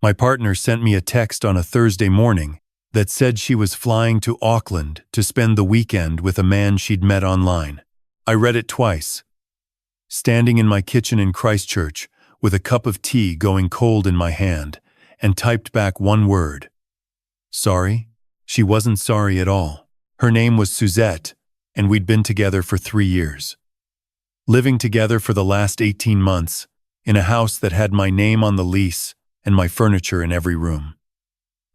My partner sent me a text on a Thursday morning that said she was flying to Auckland to spend the weekend with a man she'd met online. I read it twice, standing in my kitchen in Christchurch with a cup of tea going cold in my hand, and typed back one word. Sorry? She wasn't sorry at all. Her name was Suzette, and we'd been together for 3 years. Living together for the last 18 months, in a house that had my name on the lease and my furniture in every room.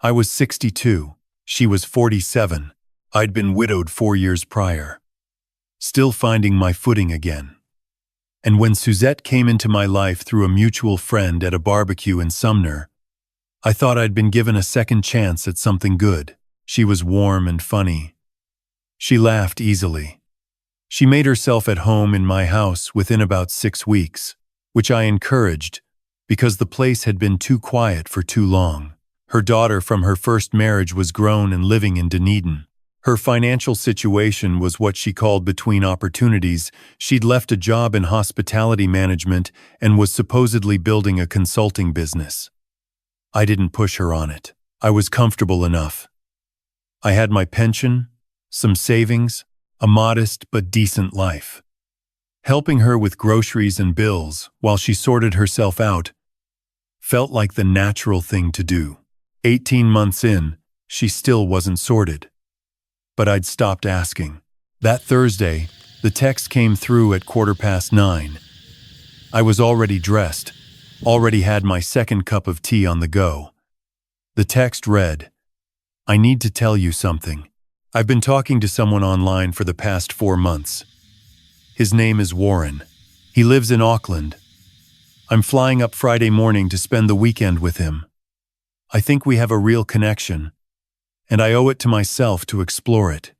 I was 62, she was 47. I'd been widowed 4 years prior. Still finding my footing again. And when Suzette came into my life through a mutual friend at a barbecue in Sumner, I thought I'd been given a second chance at something good. She was warm and funny. She laughed easily. She made herself at home in my house within about 6 weeks, which I encouraged because the place had been too quiet for too long. Her daughter from her first marriage was grown and living in Dunedin. Her financial situation was what she called between opportunities. She'd left a job in hospitality management and was supposedly building a consulting business. I didn't push her on it. I was comfortable enough. I had my pension, some savings, a modest but decent life. Helping her with groceries and bills while she sorted herself out felt like the natural thing to do. 18 months in, she still wasn't sorted. But I'd stopped asking. That Thursday, the text came through at 9:15. I was already dressed, already had my second cup of tea on the go. The text read, I need to tell you something. I've been talking to someone online for the past 4 months. His name is Warren. He lives in Auckland. I'm flying up Friday morning to spend the weekend with him. I think we have a real connection, and I owe it to myself to explore it.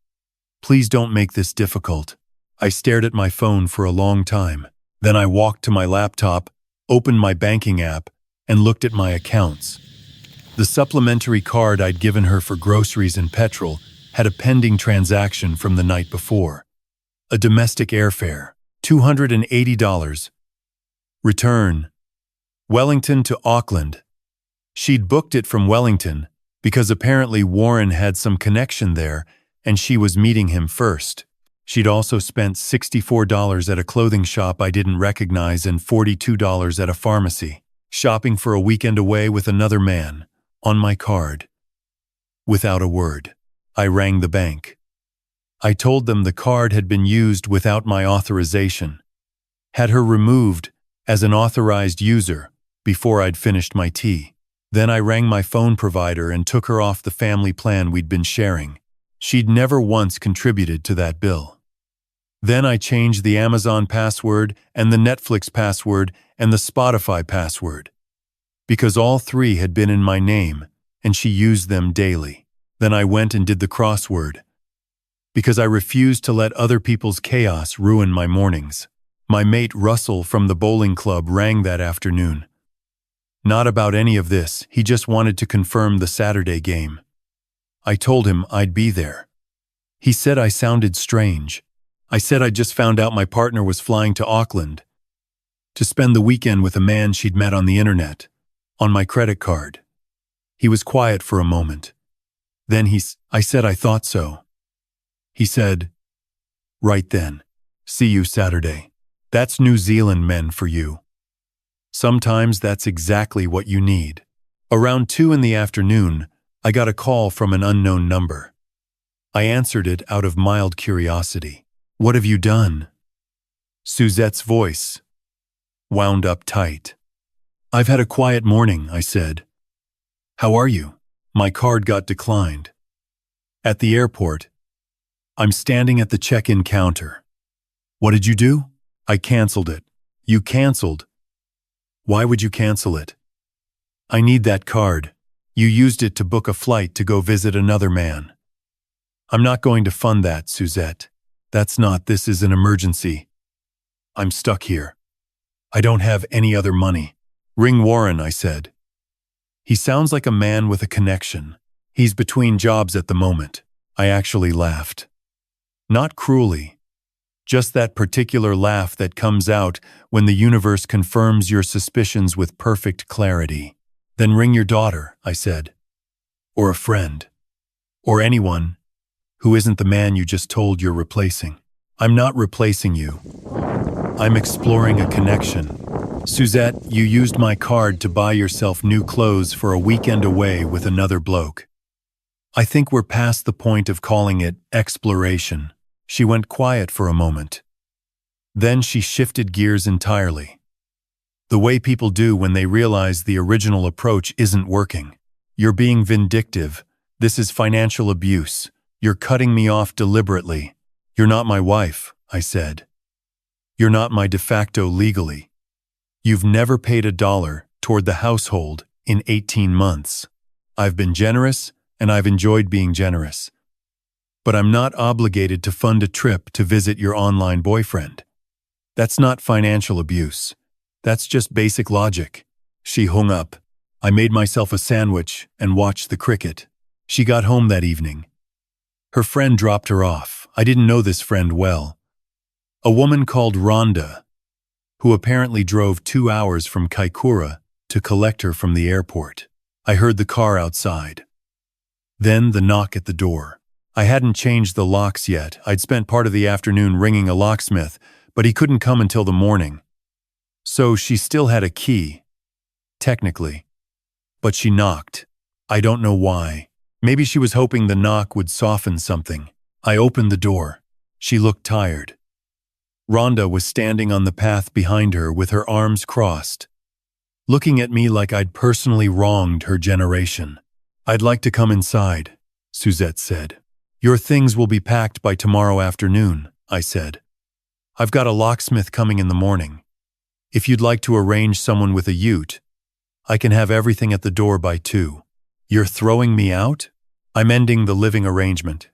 Please don't make this difficult. I stared at my phone for a long time. Then I walked to my laptop, opened my banking app, and looked at my accounts. The supplementary card I'd given her for groceries and petrol had a pending transaction from the night before. A domestic airfare, $280. Return, Wellington to Auckland. She'd booked it from Wellington because apparently Warren had some connection there and she was meeting him first. She'd also spent $64 at a clothing shop I didn't recognize and $42 at a pharmacy, shopping for a weekend away with another man, on my card. Without a word, I rang the bank. I told them the card had been used without my authorization, had her removed as an authorized user before I'd finished my tea. Then I rang my phone provider and took her off the family plan we'd been sharing. She'd never once contributed to that bill. Then I changed the Amazon password and the Netflix password and the Spotify password, because all 3 had been in my name and she used them daily. Then I went and did the crossword, because I refused to let other people's chaos ruin my mornings. My mate Russell from the bowling club rang that afternoon. Not about any of this, he just wanted to confirm the Saturday game. I told him I'd be there. He said I sounded strange. I said I just found out my partner was flying to Auckland to spend the weekend with a man she'd met on the internet, on my credit card. He was quiet for a moment. Then I said I thought so. He said, right then, see you Saturday. That's New Zealand men for you. Sometimes that's exactly what you need. Around 2 in the afternoon, I got a call from an unknown number. I answered it out of mild curiosity. What have you done? Suzette's voice wound up tight. I've had a quiet morning, I said. How are you? My card got declined. At the airport. I'm standing at the check-in counter. What did you do? I canceled it. You canceled? Why would you cancel it? I need that card. You used it to book a flight to go visit another man. I'm not going to fund that, Suzette. This is an emergency. I'm stuck here. I don't have any other money. Ring Warren, I said. He sounds like a man with a connection. He's between jobs at the moment. I actually laughed. Not cruelly. Just that particular laugh that comes out when the universe confirms your suspicions with perfect clarity. Then ring your daughter, I said. Or a friend. Or anyone who isn't the man you just told you're replacing. I'm not replacing you. I'm exploring a connection. Suzette, you used my card to buy yourself new clothes for a weekend away with another bloke. I think we're past the point of calling it exploration. She went quiet for a moment. Then she shifted gears entirely. The way people do when they realize the original approach isn't working. You're being vindictive. This is financial abuse. You're cutting me off deliberately. You're not my wife, I said. You're not my de facto legally. You've never paid $1 toward the household in 18 months. I've been generous, and I've enjoyed being generous. But I'm not obligated to fund a trip to visit your online boyfriend. That's not financial abuse. That's just basic logic. She hung up. I made myself a sandwich and watched the cricket. She got home that evening. Her friend dropped her off. I didn't know this friend well. A woman called Rhonda, who apparently drove 2 hours from Kaikoura to collect her from the airport. I heard the car outside. Then the knock at the door. I hadn't changed the locks yet. I'd spent part of the afternoon ringing a locksmith, but he couldn't come until the morning. So she still had a key, technically. But she knocked. I don't know why. Maybe she was hoping the knock would soften something. I opened the door. She looked tired. Rhonda was standing on the path behind her with her arms crossed, looking at me like I'd personally wronged her generation. I'd like to come inside, Suzette said. Your things will be packed by tomorrow afternoon, I said. I've got a locksmith coming in the morning. If you'd like to arrange someone with a ute, I can have everything at the door by 2. You're throwing me out? I'm ending the living arrangement.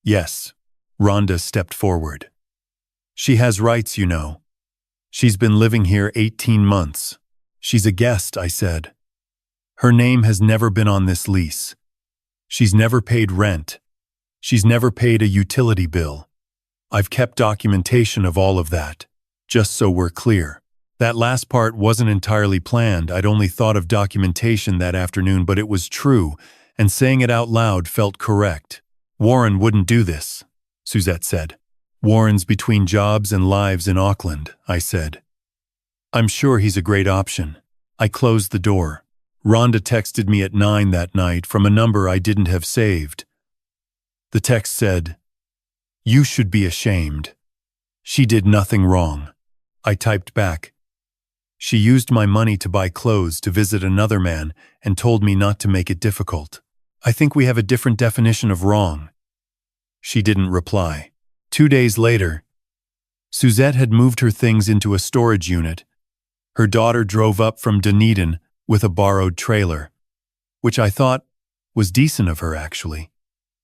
Yes. Rhonda stepped forward. She has rights, you know. She's been living here 18 months. She's a guest, I said. Her name has never been on this lease. She's never paid rent. She's never paid a utility bill. I've kept documentation of all of that, just so we're clear. That last part wasn't entirely planned. I'd only thought of documentation that afternoon, but it was true, and saying it out loud felt correct. Warren wouldn't do this, Suzette said. Warren's between jobs and lives in Auckland, I said. I'm sure he's a great option. I closed the door. Rhonda texted me at 9 that night from a number I didn't have saved. The text said, "You should be ashamed. She did nothing wrong." I typed back, "She used my money to buy clothes to visit another man and told me not to make it difficult. I think we have a different definition of wrong." She didn't reply. 2 days later, Suzette had moved her things into a storage unit. Her daughter drove up from Dunedin with a borrowed trailer, which I thought was decent of her, actually.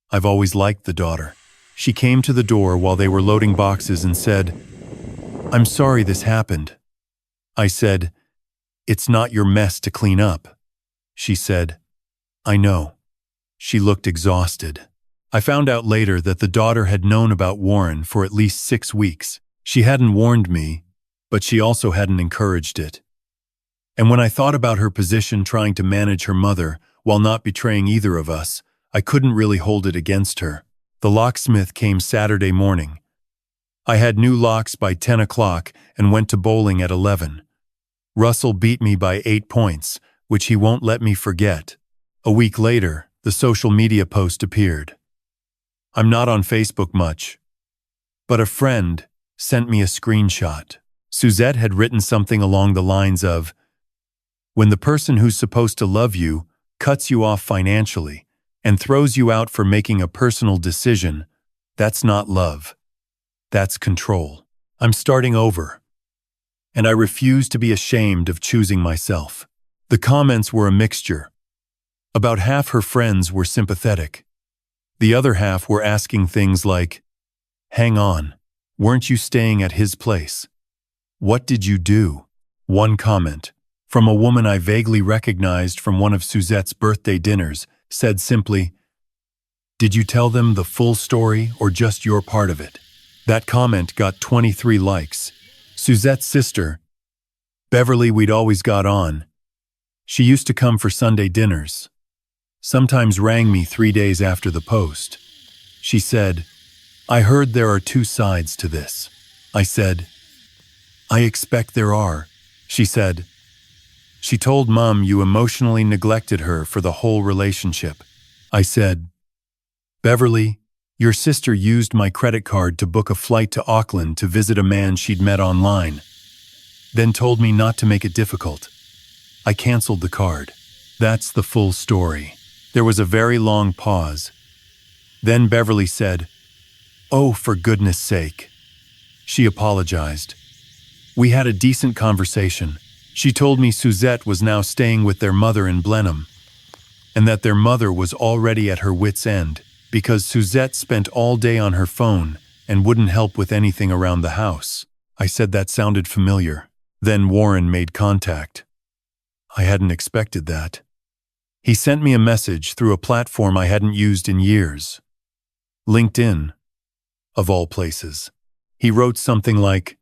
I've always liked the daughter. She came to the door while they were loading boxes and said, "I'm sorry this happened." I said, "It's not your mess to clean up." She said, "I know." She looked exhausted. I found out later that the daughter had known about Warren for at least 6 weeks. She hadn't warned me, but she also hadn't encouraged it. And when I thought about her position trying to manage her mother while not betraying either of us, I couldn't really hold it against her. The locksmith came Saturday morning. I had new locks by 10 o'clock and went to bowling at 11. Russell beat me by 8 points, which he won't let me forget. A week later, the social media post appeared. I'm not on Facebook much, but a friend sent me a screenshot. Suzette had written something along the lines of, "When the person who's supposed to love you cuts you off financially and throws you out for making a personal decision, that's not love. That's control. I'm starting over. And I refuse to be ashamed of choosing myself." The comments were a mixture. About half her friends were sympathetic. The other half were asking things like, "Hang on, weren't you staying at his place? What did you do?" One comment, from a woman I vaguely recognized from one of Suzette's birthday dinners, said simply, "Did you tell them the full story or just your part of it?" That comment got 23 likes. Suzette's sister, Beverly, we'd always got on, She used to come for Sunday dinners, sometimes rang me 3 days after the post. She said, "I heard there are two sides to this." I said, "I expect there are." She said, "She told Mum you emotionally neglected her for the whole relationship." I said, "Beverly, your sister used my credit card to book a flight to Auckland to visit a man she'd met online, then told me not to make it difficult. I canceled the card." That's the full story. There was a very long pause. Then Beverly said, "Oh, for goodness sake." She apologized. We had a decent conversation. She told me Suzette was now staying with their mother in Blenheim, and that their mother was already at her wit's end because Suzette spent all day on her phone and wouldn't help with anything around the house. I said that sounded familiar. Then Warren made contact. I hadn't expected that. He sent me a message through a platform I hadn't used in years. LinkedIn, of all places. He wrote something like,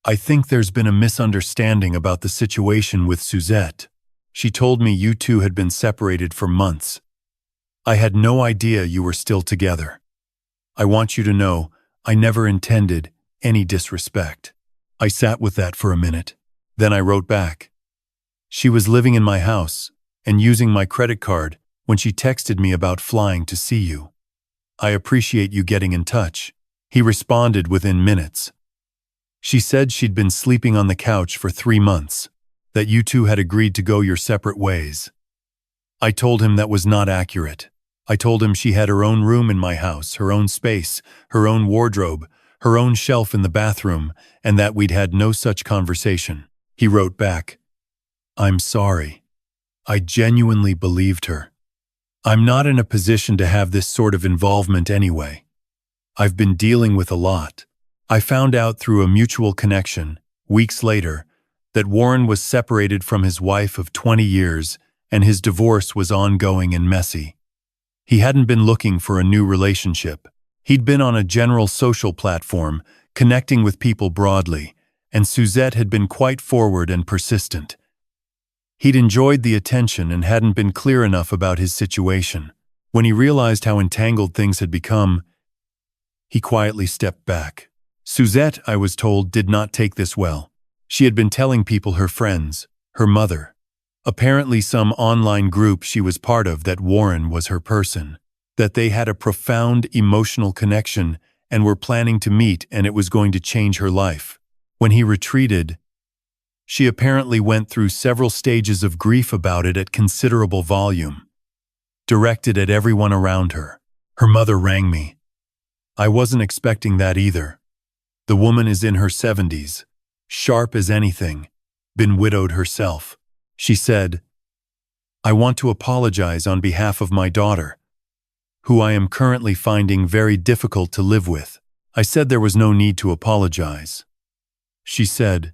"I think there's been a misunderstanding about the situation with Suzette. She told me you two had been separated for months. I had no idea you were still together. I want you to know I never intended any disrespect." I sat with that for a minute. Then I wrote back. "She was living in my house and using my credit card when she texted me about flying to see you. I appreciate you getting in touch." He responded within minutes. "She said she'd been sleeping on the couch for 3 months, that you two had agreed to go your separate ways." I told him that was not accurate. I told him she had her own room in my house, her own space, her own wardrobe, her own shelf in the bathroom, and that we'd had no such conversation. He wrote back, "I'm sorry. I genuinely believed her. I'm not in a position to have this sort of involvement anyway. I've been dealing with a lot." I found out through a mutual connection, weeks later, that Warren was separated from his wife of 20 years and his divorce was ongoing and messy. He hadn't been looking for a new relationship. He'd been on a general social platform, connecting with people broadly, and Suzette had been quite forward and persistent. He'd enjoyed the attention and hadn't been clear enough about his situation. When he realized how entangled things had become, he quietly stepped back. Suzette, I was told, did not take this well. She had been telling people, her friends, her mother, apparently some online group she was part of, that Warren was her person, that they had a profound emotional connection and were planning to meet and it was going to change her life. When he retreated, she apparently went through several stages of grief about it at considerable volume, directed at everyone around her. Her mother rang me. I wasn't expecting that either. The woman is in her 70s, sharp as anything, been widowed herself. She said, "I want to apologize on behalf of my daughter, who I am currently finding very difficult to live with." I said there was no need to apologize. She said,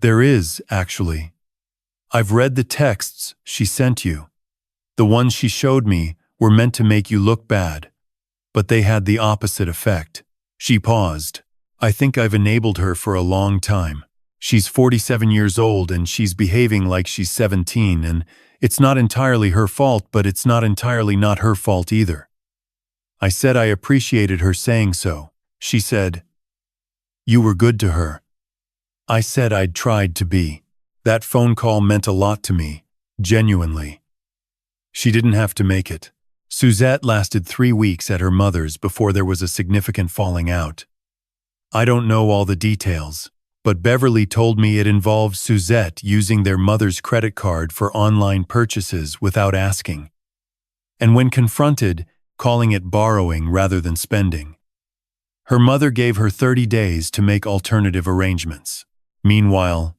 "There is, actually. I've read the texts she sent you. The ones she showed me were meant to make you look bad, but they had the opposite effect." She paused. "I think I've enabled her for a long time. She's 47 years old and she's behaving like she's 17, and it's not entirely her fault, but it's not entirely not her fault either." I said I appreciated her saying so. She said, "You were good to her." I said I'd tried to be. That phone call meant a lot to me, genuinely. She didn't have to make it. Suzette lasted 3 weeks at her mother's before there was a significant falling out. I don't know all the details, but Beverly told me it involved Suzette using their mother's credit card for online purchases without asking, and when confronted, calling it borrowing rather than spending. Her mother gave her 30 days to make alternative arrangements. Meanwhile,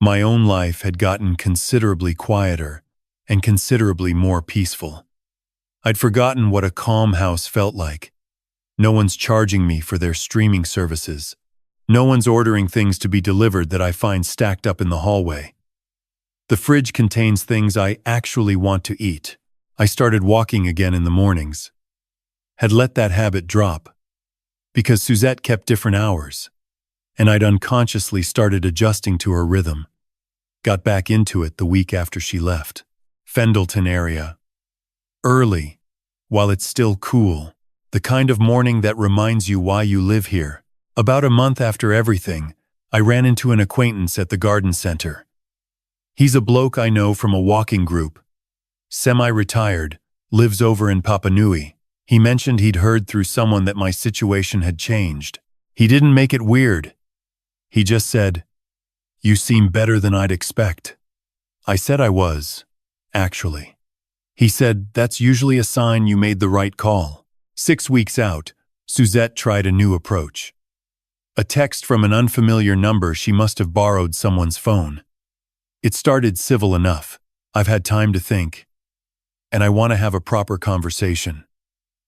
my own life had gotten considerably quieter and considerably more peaceful. I'd forgotten what a calm house felt like. No one's charging me for their streaming services. No one's ordering things to be delivered that I find stacked up in the hallway. The fridge contains things I actually want to eat. I started walking again in the mornings. Had let that habit drop, because Suzette kept different hours, and I'd unconsciously started adjusting to her rhythm. Got back into it the week after she left. Fendleton area. Early, while it's still cool. The kind of morning that reminds you why you live here. About a month after everything, I ran into an acquaintance at the garden center. He's a bloke I know from a walking group. Semi-retired, lives over in Papanui. He mentioned he'd heard through someone that my situation had changed. He didn't make it weird. He just said, "You seem better than I'd expect." I said I was, actually. He said, "That's usually a sign you made the right call." 6 weeks out, Suzette tried a new approach. A text from an unfamiliar number she must have borrowed someone's phone. It started civil enough. "I've had time to think, and I want to have a proper conversation."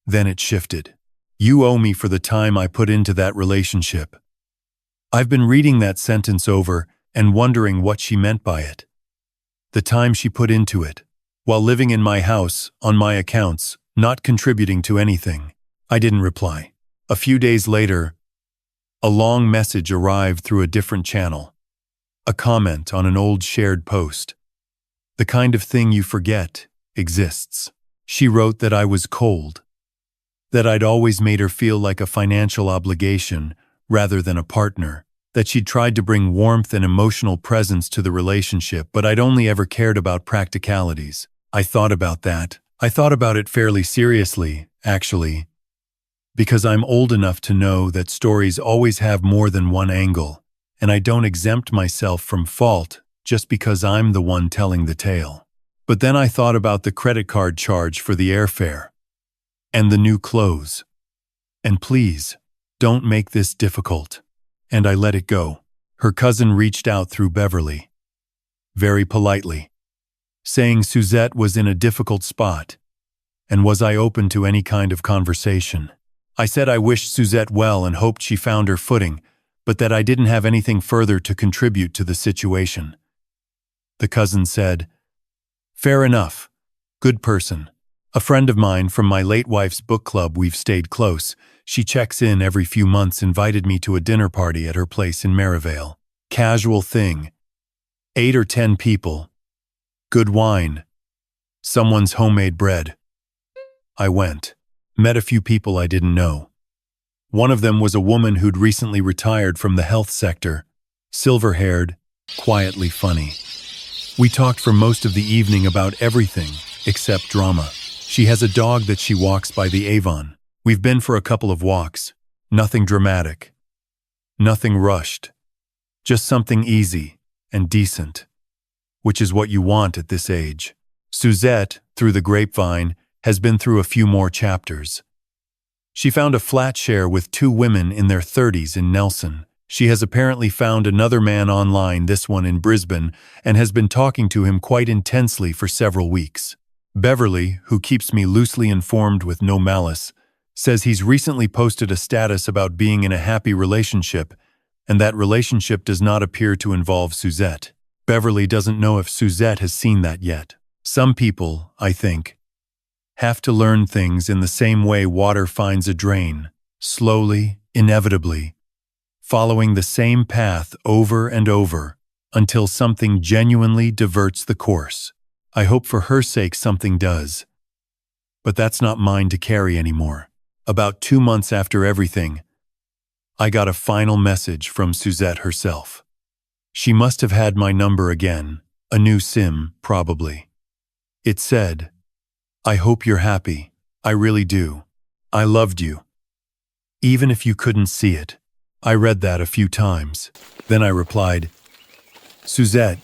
Then it shifted. "You owe me for the time I put into that relationship." I've been reading that sentence over and wondering what she meant by it. The time she put into it, while living in my house, on my accounts, not contributing to anything. I didn't reply. A few days later, a long message arrived through a different channel. A comment on an old shared post. The kind of thing you forget exists. She wrote that I was cold, that I'd always made her feel like a financial obligation rather than a partner, that she'd tried to bring warmth and emotional presence to the relationship, but I'd only ever cared about practicalities. I thought about that. I thought about it fairly seriously, actually, because I'm old enough to know that stories always have more than one angle, and I don't exempt myself from fault just because I'm the one telling the tale. But then I thought about the credit card charge for the airfare, and the new clothes. And please, don't make this difficult. And I let it go. Her cousin reached out through Beverly, very politely, saying Suzette was in a difficult spot, and was I open to any kind of conversation. I said I wished Suzette well and hoped she found her footing, but that I didn't have anything further to contribute to the situation. The cousin said, "Fair enough. Good person. A friend of mine from my late wife's book club. We've stayed close. She checks in every few months. Invited me to a dinner party at her place in Maryvale. Casual thing. 8 or 10 people. Good wine. Someone's homemade bread." I went. Met a few people I didn't know. One of them was a woman who'd recently retired from the health sector, silver-haired, quietly funny. We talked for most of the evening about everything except drama. She has a dog that she walks by the Avon. We've been for a couple of walks. Nothing dramatic. Nothing rushed. Just something easy and decent, which is what you want at this age. Suzette, through the grapevine, has been through a few more chapters. She found a flat share with 2 women in their 30s in Nelson. She has apparently found another man online, this one in Brisbane, and has been talking to him quite intensely for several weeks. Beverly, who keeps me loosely informed with no malice, says he's recently posted a status about being in a happy relationship, and that relationship does not appear to involve Suzette. Beverly doesn't know if Suzette has seen that yet. Some people, I think, have to learn things in the same way water finds a drain, slowly, inevitably, following the same path over and over until something genuinely diverts the course. I hope for her sake something does. But that's not mine to carry anymore. About 2 months after everything, I got a final message from Suzette herself. She must have had my number again, a new SIM, probably. It said, "I hope you're happy. I really do. I loved you. Even if you couldn't see it." I read that a few times. Then I replied, "Suzette,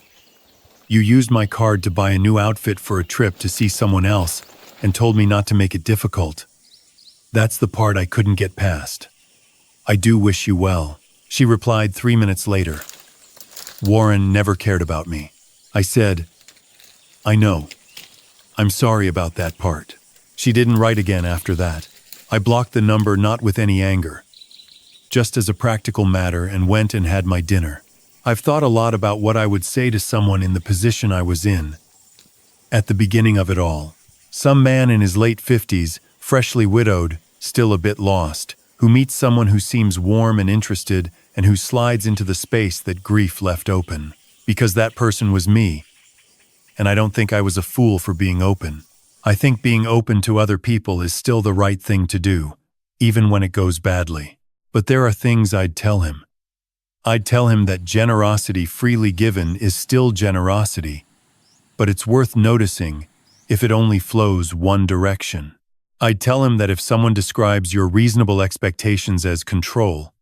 you used my card to buy a new outfit for a trip to see someone else and told me not to make it difficult. That's the part I couldn't get past. I do wish you well." She replied 3 minutes later, "Warren never cared about me." I said, "I know. I'm sorry about that part." She didn't write again after that. I blocked the number, not with any anger, just as a practical matter, and went and had my dinner. I've thought a lot about what I would say to someone in the position I was in at the beginning of it all. Some man in his late 50s, freshly widowed, still a bit lost, who meets someone who seems warm and interested and who slides into the space that grief left open. because that person was me, and I don't think I was a fool for being open. I think being open to other people is still the right thing to do, even when it goes badly. But there are things I'd tell him. I'd tell him that generosity freely given is still generosity, but it's worth noticing if it only flows one direction. I'd tell him that if someone describes your reasonable expectations as control,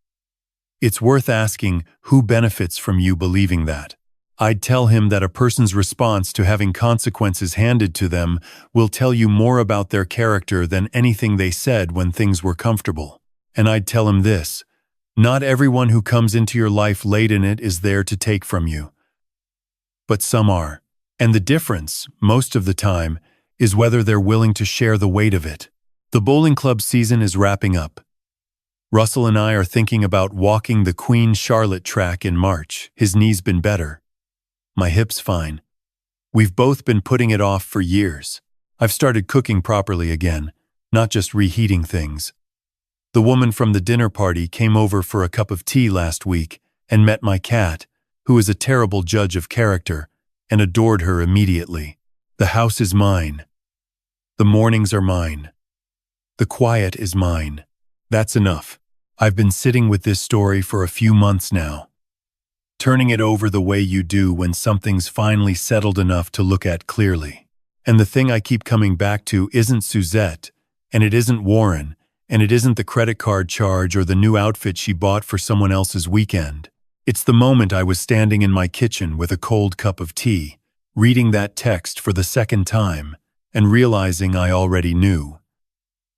it's worth asking who benefits from you believing that. I'd tell him that a person's response to having consequences handed to them will tell you more about their character than anything they said when things were comfortable. And I'd tell him this: not everyone who comes into your life late in it is there to take from you. But some are. And the difference, most of the time, is whether they're willing to share the weight of it. The bowling club season is wrapping up. Russell and I are thinking about walking the Queen Charlotte track in March. His knee's been better. My hip's fine. We've both been putting it off for years. I've started cooking properly again, not just reheating things. The woman from the dinner party came over for a cup of tea last week and met my cat, who is a terrible judge of character, and adored her immediately. The house is mine. The mornings are mine. The quiet is mine. That's enough. I've been sitting with this story for a few months now, turning it over the way you do when something's finally settled enough to look at clearly. And the thing I keep coming back to isn't Suzette, and it isn't Warren, and it isn't the credit card charge or the new outfit she bought for someone else's weekend. It's the moment I was standing in my kitchen with a cold cup of tea, reading that text for the second time, and realizing I already knew.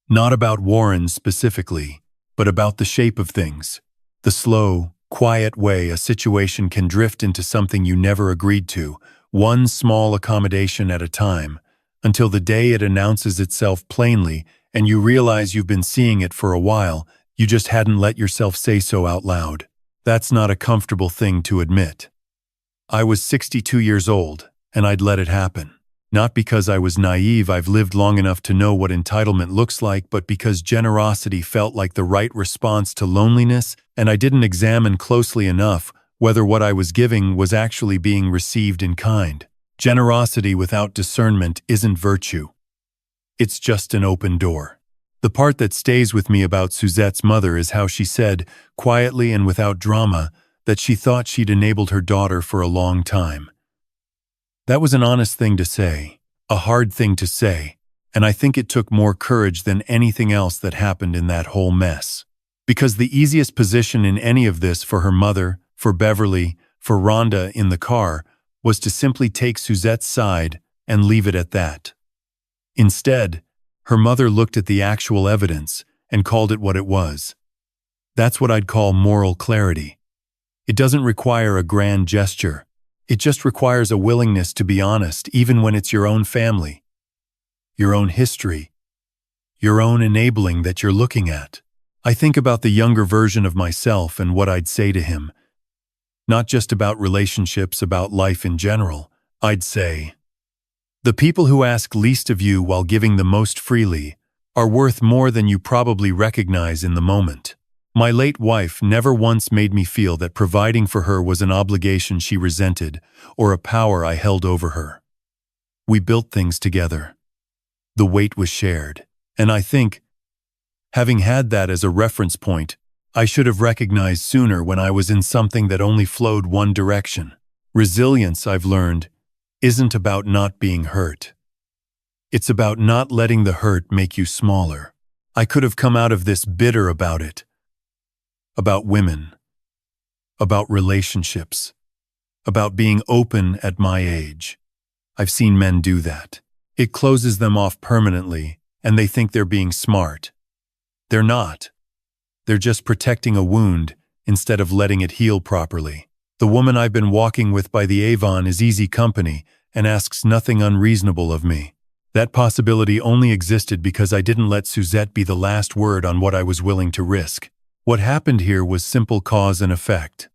Not about Warren specifically, but about the shape of things, the slow, quiet way a situation can drift into something you never agreed to, one small accommodation at a time, until the day it announces itself plainly and you realize you've been seeing it for a while, you just hadn't let yourself say so out loud. That's not a comfortable thing to admit. I was 62 years old, and I'd let it happen. Not because I was naive, I've lived long enough to know what entitlement looks like, but because generosity felt like the right response to loneliness, and I didn't examine closely enough whether what I was giving was actually being received in kind. Generosity without discernment isn't virtue. It's just an open door. The part that stays with me about Suzette's mother is how she said, quietly and without drama, that she thought she'd enabled her daughter for a long time. That was an honest thing to say, a hard thing to say, and I think it took more courage than anything else that happened in that whole mess. Because the easiest position in any of this for her mother, for Beverly, for Rhonda in the car, was to simply take Suzette's side and leave it at that. Instead, her mother looked at the actual evidence and called it what it was. That's what I'd call moral clarity. It doesn't require a grand gesture. It just requires a willingness to be honest, even when it's your own family, your own history, your own enabling that you're looking at. I think about the younger version of myself and what I'd say to him. Not just about relationships, about life in general. I'd say, the people who ask least of you while giving the most freely are worth more than you probably recognize in the moment. My late wife never once made me feel that providing for her was an obligation she resented or a power I held over her. We built things together. The weight was shared. And I think, having had that as a reference point, I should have recognized sooner when I was in something that only flowed one direction. Resilience, I've learned, isn't about not being hurt. It's about not letting the hurt make you smaller. I could have come out of this bitter about it. About women. About relationships. About being open at my age. I've seen men do that. It closes them off permanently, and they think they're being smart. They're not. They're just protecting a wound instead of letting it heal properly. The woman I've been walking with by the Avon is easy company and asks nothing unreasonable of me. That possibility only existed because I didn't let Suzette be the last word on what I was willing to risk. What happened here was simple cause and effect.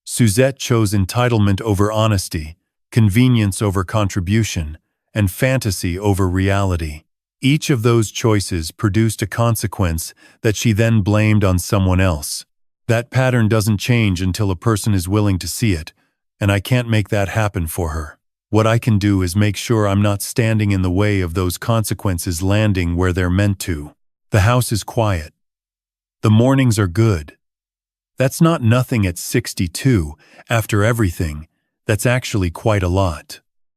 Suzette chose entitlement over honesty, convenience over contribution, and fantasy over reality. Each of those choices produced a consequence that she then blamed on someone else. That pattern doesn't change until a person is willing to see it, and I can't make that happen for her. What I can do is make sure I'm not standing in the way of those consequences landing where they're meant to. The house is quiet. The mornings are good. That's not nothing at 62. After everything, that's actually quite a lot.